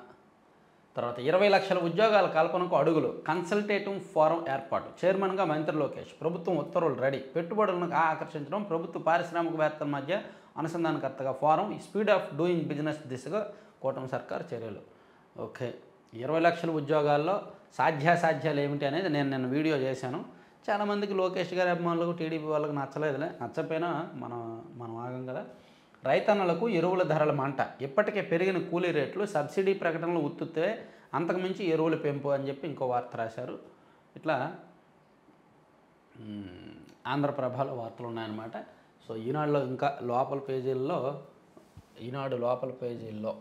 తర్వాత 20 లక్షల ఉద్యోగాల కల్పనకు అడుగులు, కన్సల్టేటివ్ ఫోరం ఏర్పాటు. చైర్మన్గా మంత్రి లోకేష్. ప్రభుత్వం ఉత్తర్వులు రెడీ. పెట్టుబడులను ఆకర్షించడం, ప్రభుత్వ పారిశ్రామికవేత్తల మధ్య అనుసంధానకర్తగా forum. Speed of doing business దిశగా కూటమి సర్కార్ చర్యలు. ఓకే, 20 లక్షల ఉద్యోగాల్లో సాధ్యాసాధ్యాలు ఏమిటి అనేది నేను నిన్న వీడియో చేశాను. చాలామందికి లోకేష్ గారి అభిమానులకు, టీడీపీ వాళ్ళకు నచ్చలేదులే. నచ్చపోయినా మనం ఆగం కదా. రైతన్నలకు ఎరువుల ధరల మంట. ఇప్పటికే పెరిగిన కూలీ రేట్లు, సబ్సిడీ ప్రకటనలు ఉత్తుత్తే, అంతకుమించి ఎరువుల పెంపు అని చెప్పి ఇంకో వార్త రాశారు. ఇట్లా ఆంధ్రప్రభలో వార్తలు ఉన్నాయన్నమాట. సో ఈనాడులో ఇంకా ఈనాడు లోపల పేజీల్లో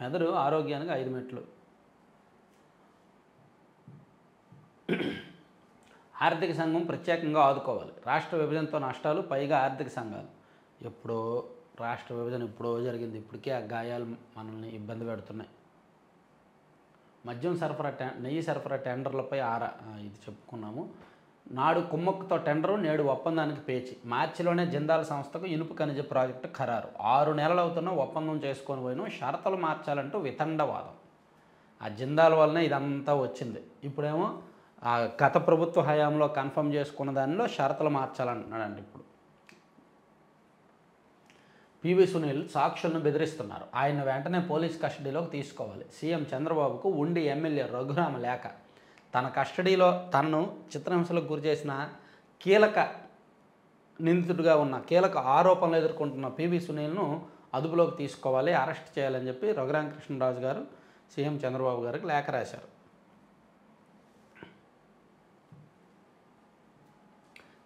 మెదడు ఆరోగ్యానికి 5 మెట్లు. ఆర్థిక సంఘం ప్రత్యేకంగా ఆదుకోవాలి. రాష్ట్ర విభజనతో నష్టాలు, పైగా ఆర్థిక సంఘాలు. ఎప్పుడో రాష్ట్ర విభజన ఎప్పుడో జరిగింది, ఇప్పటికే ఆ గాయాలు మనల్ని ఇబ్బంది పెడుతున్నాయి. మద్యం సరఫరా, నెయ్యి సరఫరా టెండర్లపై ఇది చెప్పుకున్నాము. నాడు కుమ్మక్కుతో టెండరు, నేడు ఒప్పందానికి పేచి. మార్చిలోనే జిందాల్ సంస్థకు ఇనుప ఖనిజ ప్రాజెక్టు ఖరారు. 6 నెలలు అవుతున్నా ఒప్పందం చేసుకొని పోయినా షరతులు మార్చాలంటూ వితండవాదం. ఆ జిందాల్ వల్లనే ఇదంతా వచ్చింది. ఇప్పుడేమో ఆ గత ప్రభుత్వ హయాంలో కన్ఫర్మ్ చేసుకున్న దానిలో షరతులు మార్చాలంటున్నాడండి. ఇప్పుడు పివి సునీల్ సాక్షులను బెదిరిస్తున్నారు. ఆయన వెంటనే పోలీస్ కస్టడీలోకి తీసుకోవాలి. సీఎం చంద్రబాబుకు ఉండి ఎమ్మెల్యే రఘురామ లేఖ. తన కస్టడీలో తనను చిత్రహింసలకు గురి చేసిన కీలక నిందితుడిగా ఉన్న, కీలక ఆరోపణలు ఎదుర్కొంటున్న పివి సునీల్ను అదుపులోకి తీసుకోవాలి, అరెస్ట్ చేయాలని చెప్పి రఘురామకృష్ణరాజు గారు సీఎం చంద్రబాబు గారికి లేఖ రాశారు.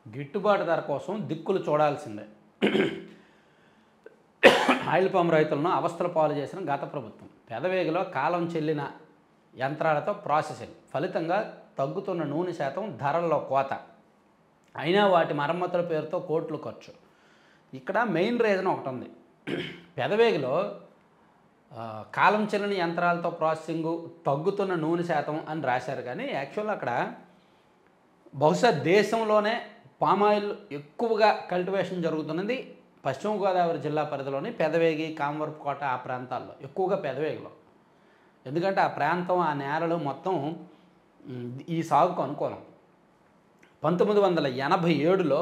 గిట్టుబాటు ధర కోసం దిక్కులు చూడాల్సిందే. ఆయిల్ పామ్ రైతులను అవస్థల పాలు చేసిన గత ప్రభుత్వం. పెదవేగిలో కాలం చెల్లిన యంత్రాలతో ప్రాసెసింగ్. ఫలితంగా తగ్గుతున్న నూనె శాతం, ధరల్లో కోత. అయినా వాటి మరమ్మతుల పేరుతో కోట్లు ఖర్చు. ఇక్కడ మెయిన్ రీజన్ ఒకటి ఉంది. పెదవేగిలో కాలం చెల్లిన యంత్రాలతో ప్రాసెసింగు, తగ్గుతున్న నూనె శాతం అని రాశారు. కానీ యాక్చువల్ అక్కడ బహుశా దేశంలోనే పామాయిల్ ఎక్కువగా కల్టివేషన్ జరుగుతున్నది పశ్చిమ గోదావరి జిల్లా పరిధిలోని పెదవేగి, కామవరపుకోట ఆ ప్రాంతాల్లో, ఎక్కువగా పెదవేగిలో. ఎందుకంటే ఆ ప్రాంతం, ఆ నేలలు మొత్తం ఈ సాగుకు అనుకూలం. 1987లో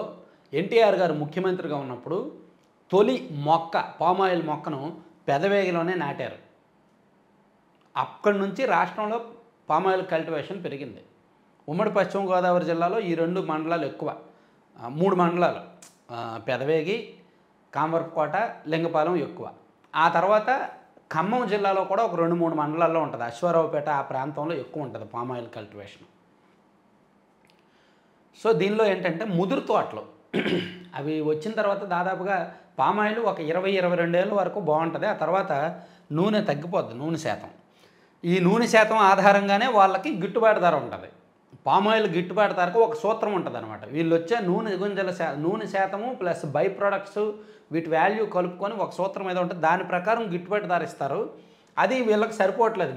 ఎన్టీఆర్ గారు ముఖ్యమంత్రిగా ఉన్నప్పుడు తొలి మొక్క, పామాయిల్ మొక్కను పెదవేగిలోనే నాటారు. అక్కడి నుంచి రాష్ట్రంలో పామాయిల్ కల్టివేషన్ పెరిగింది. ఉమ్మడి పశ్చిమ గోదావరి జిల్లాలో ఈ 2 మండలాలు ఎక్కువ, 3 మండలాలు, పెదవేగి, కామవరపుకోట, లింగపాలెం ఎక్కువ. ఆ తర్వాత ఖమ్మం జిల్లాలో కూడా ఒక 2-3 మండలాల్లో ఉంటుంది. అశ్వారావుపేట ఆ ప్రాంతంలో ఎక్కువ ఉంటుంది పామాయిల్ కల్టివేషన్. సో దీనిలో ఏంటంటే ముదురు తోటలు అవి వచ్చిన తర్వాత దాదాపుగా పామాయిల్ ఒక 20-22 ఏళ్ళ వరకు బాగుంటుంది. ఆ తర్వాత నూనె తగ్గిపోద్ది, నూనె శాతం. ఈ నూనె శాతం ఆధారంగానే వాళ్ళకి గిట్టుబాటు ధర ఉంటుంది. పామాయిల్ గిట్టుబాటు ధరకు ఒక సూత్రం ఉంటుంది అనమాట. వీళ్ళు వచ్చే నూనె శాతము ప్లస్ బై ప్రొడక్ట్స్ వీటి వాల్యూ కలుపుకొని ఒక సూత్రం ఏదో ఉంటుంది. దాని ప్రకారం గిట్టుబాటు ధర ఇస్తారు. అది వీళ్ళకి సరిపోవట్లేదు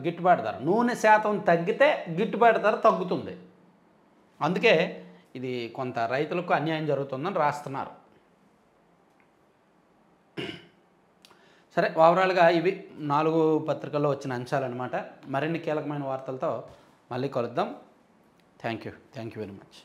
గిట్టుబాటు ధర. నూనె శాతం తగ్గితే గిట్టుబాటు ధర తగ్గుతుంది. అందుకే ఇది కొంత రైతులకు అన్యాయం జరుగుతుందని రాస్తున్నారు. సరే, ఓవరాల్గా ఇవి 4 పత్రికల్లో వచ్చిన అంశాలన్నమాట. మరిన్ని కీలకమైన వార్తలతో మళ్ళీ కలుద్దాం. Thank you very much.